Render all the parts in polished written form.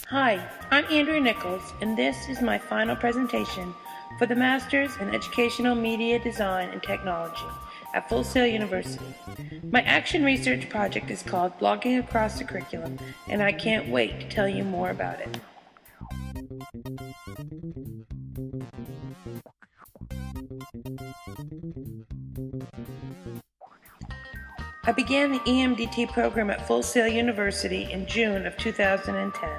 Hi, I'm Andrea Nichols, and this is my final presentation for the Masters in Educational Media Design and Technology at Full Sail University. My action research project is called Blogging Across the Curriculum, and I can't wait to tell you more about it. I began the EMDT program at Full Sail University in June of 2010.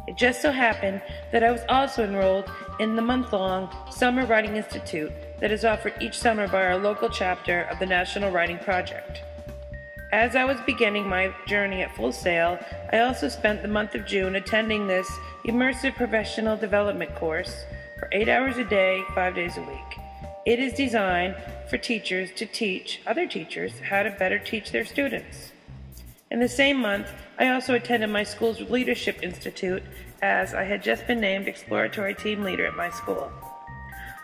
It just so happened that I was also enrolled in the month-long Summer Writing Institute that is offered each summer by our local chapter of the National Writing Project. As I was beginning my journey at Full Sail, I also spent the month of June attending this immersive professional development course for 8 hours a day, 5 days a week. It is designed for teachers to teach other teachers how to better teach their students. In the same month, I also attended my school's Leadership Institute as I had just been named Exploratory Team Leader at my school.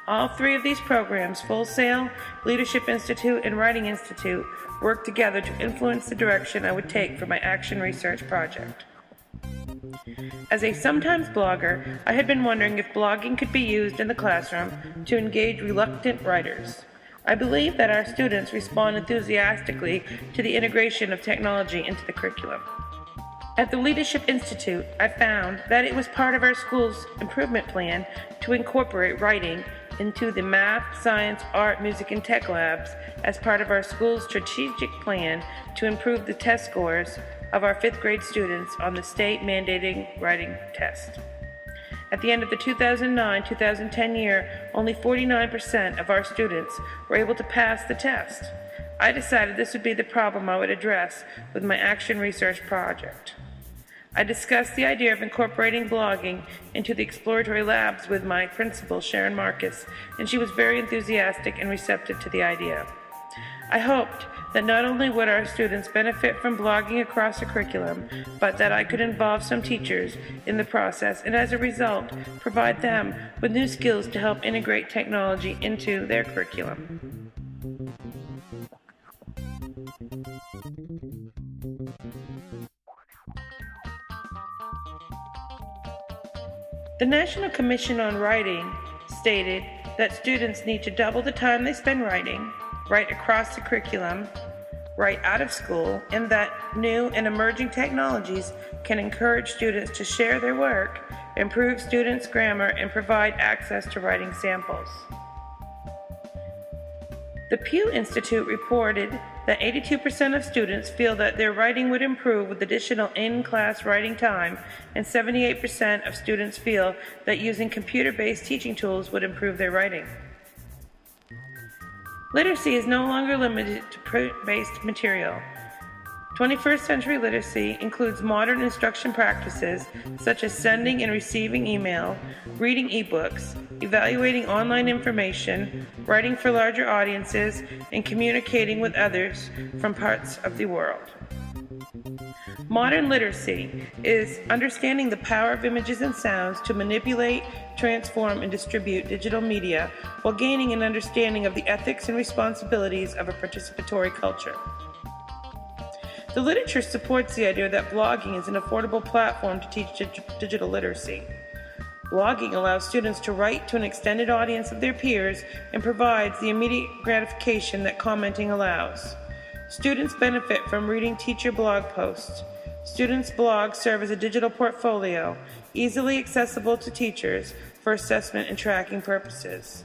All three of these programs, Full Sail, Leadership Institute, and Writing Institute, worked together to influence the direction I would take for my action research project. As a sometimes blogger, I had been wondering if blogging could be used in the classroom to engage reluctant writers. I believe that our students respond enthusiastically to the integration of technology into the curriculum. At the Leadership Institute, I found that it was part of our school's improvement plan to incorporate writing into the math, science, art, music, and tech labs as part of our school's strategic plan to improve the test scores of our 5th grade students on the state mandating writing test. At the end of the 2009-2010 year, only 49% of our students were able to pass the test. I decided this would be the problem I would address with my action research project. I discussed the idea of incorporating blogging into the exploratory labs with my principal, Sharon Marcus, and she was very enthusiastic and receptive to the idea. I hoped that not only would our students benefit from blogging across the curriculum, but that I could involve some teachers in the process and as a result provide them with new skills to help integrate technology into their curriculum. The National Commission on Writing stated that students need to double the time they spend writing, write across the curriculum, write out of school, and that new and emerging technologies can encourage students to share their work, improve students' grammar, and provide access to writing samples. The Pew Institute reported that 82% of students feel that their writing would improve with additional in-class writing time, and 78% of students feel that using computer-based teaching tools would improve their writing. Literacy is no longer limited to print-based material. 21st century literacy includes modern instruction practices such as sending and receiving email, reading ebooks, evaluating online information, writing for larger audiences, and communicating with others from parts of the world. Modern literacy is understanding the power of images and sounds to manipulate, transform, and distribute digital media while gaining an understanding of the ethics and responsibilities of a participatory culture. The literature supports the idea that blogging is an affordable platform to teach digital literacy. Blogging allows students to write to an extended audience of their peers and provides the immediate gratification that commenting allows. Students benefit from reading teacher blog posts. Students' blogs serve as a digital portfolio, easily accessible to teachers for assessment and tracking purposes.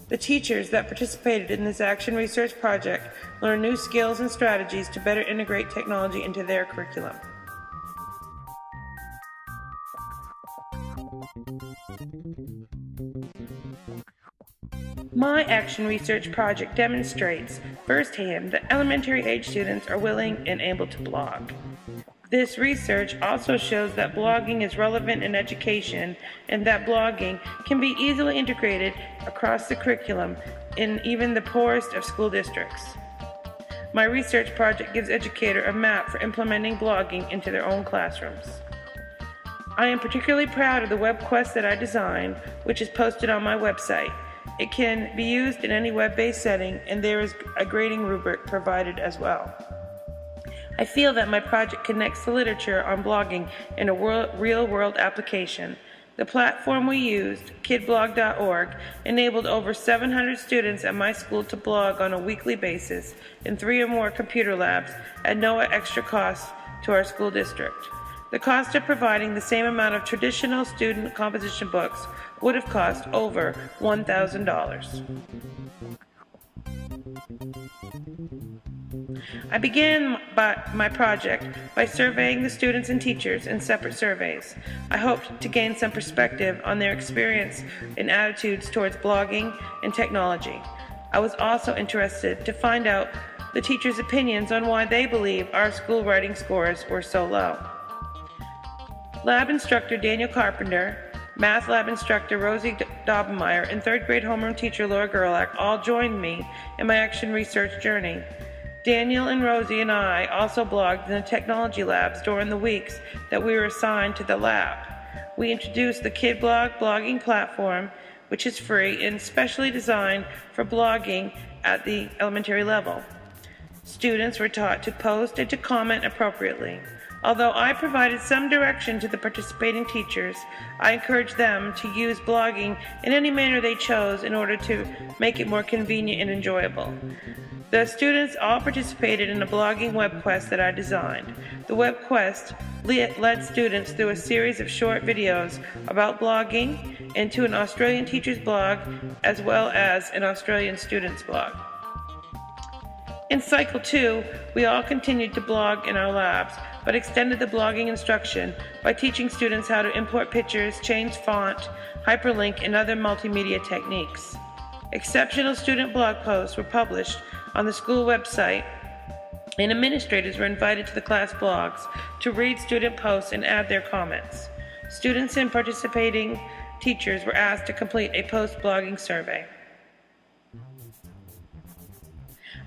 The teachers that participated in this action research project learn new skills and strategies to better integrate technology into their curriculum. My action research project demonstrates firsthand that elementary age students are willing and able to blog. This research also shows that blogging is relevant in education and that blogging can be easily integrated across the curriculum in even the poorest of school districts. My research project gives educators a map for implementing blogging into their own classrooms. I am particularly proud of the web quest that I designed, which is posted on my website. It can be used in any web-based setting, and there is a grading rubric provided as well. I feel that my project connects the literature on blogging in a real-world application. The platform we used, kidblog.org, enabled over 700 students at my school to blog on a weekly basis in 3 or more computer labs at no extra cost to our school district. The cost of providing the same amount of traditional student composition books would have cost over $1,000. I began my project by surveying the students and teachers in separate surveys. I hoped to gain some perspective on their experience and attitudes towards blogging and technology. I was also interested to find out the teachers' opinions on why they believe our school writing scores were so low. Lab instructor Daniel Carpenter, math lab instructor Rosie Daubenmeyer, and 3rd grade homeroom teacher Laura Gerlach all joined me in my action research journey. Daniel and Rosie and I also blogged in the technology labs during the weeks that we were assigned to the lab. We introduced the KidBlog blogging platform, which is free and specially designed for blogging at the elementary level. Students were taught to post and to comment appropriately. Although I provided some direction to the participating teachers, I encouraged them to use blogging in any manner they chose in order to make it more convenient and enjoyable. The students all participated in a blogging web quest that I designed. The web quest led students through a series of short videos about blogging and to an Australian teacher's blog as well as an Australian student's blog. In Cycle 2, we all continued to blog in our labs, but extended the blogging instruction by teaching students how to import pictures, change font, hyperlink, and other multimedia techniques. Exceptional student blog posts were published on the school website, and administrators were invited to the class blogs to read student posts and add their comments. Students and participating teachers were asked to complete a post-blogging survey.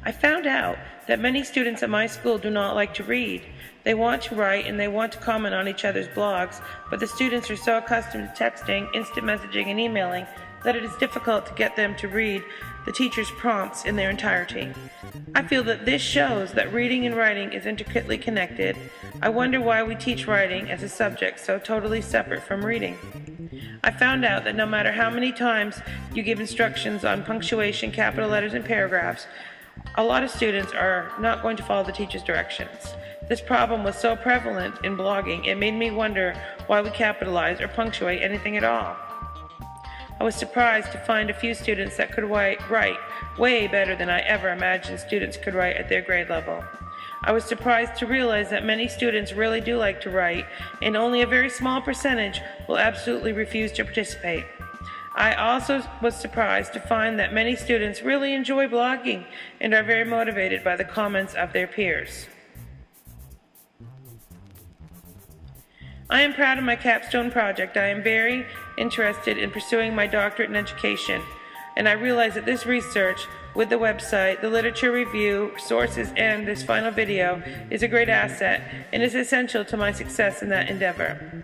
I found out that many students at my school do not like to read. They want to write and they want to comment on each other's blogs, but the students are so accustomed to texting, instant messaging, and emailing that it is difficult to get them to read the teacher's prompts in their entirety. I feel that this shows that reading and writing is intricately connected. I wonder why we teach writing as a subject so totally separate from reading. I found out that no matter how many times you give instructions on punctuation, capital letters, and paragraphs, a lot of students are not going to follow the teacher's directions. This problem was so prevalent in blogging, it made me wonder why we capitalize or punctuate anything at all. I was surprised to find a few students that could write way better than I ever imagined students could write at their grade level. I was surprised to realize that many students really do like to write, and only a very small percentage will absolutely refuse to participate. I also was surprised to find that many students really enjoy blogging and are very motivated by the comments of their peers. I am proud of my capstone project. I am very interested in pursuing my doctorate in education, and I realize that this research with the website, the literature review, sources, and this final video is a great asset and is essential to my success in that endeavor.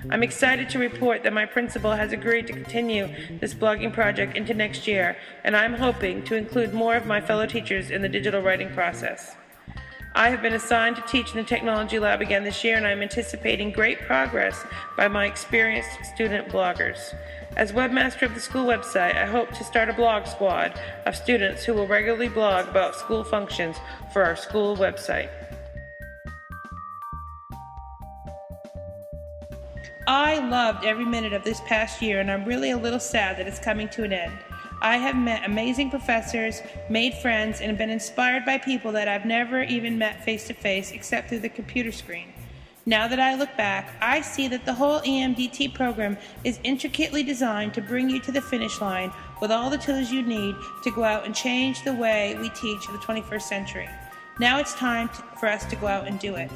I'm excited to report that my principal has agreed to continue this blogging project into next year, and I'm hoping to include more of my fellow teachers in the digital writing process. I have been assigned to teach in the technology lab again this year, and I'm anticipating great progress by my experienced student bloggers. As webmaster of the school website, I hope to start a blog squad of students who will regularly blog about school functions for our school website. I loved every minute of this past year, and I'm really a little sad that it's coming to an end. I have met amazing professors, made friends, and have been inspired by people that I've never even met face-to-face except through the computer screen. Now that I look back, I see that the whole EMDT program is intricately designed to bring you to the finish line with all the tools you need to go out and change the way we teach in the 21st century. Now it's time for us to go out and do it.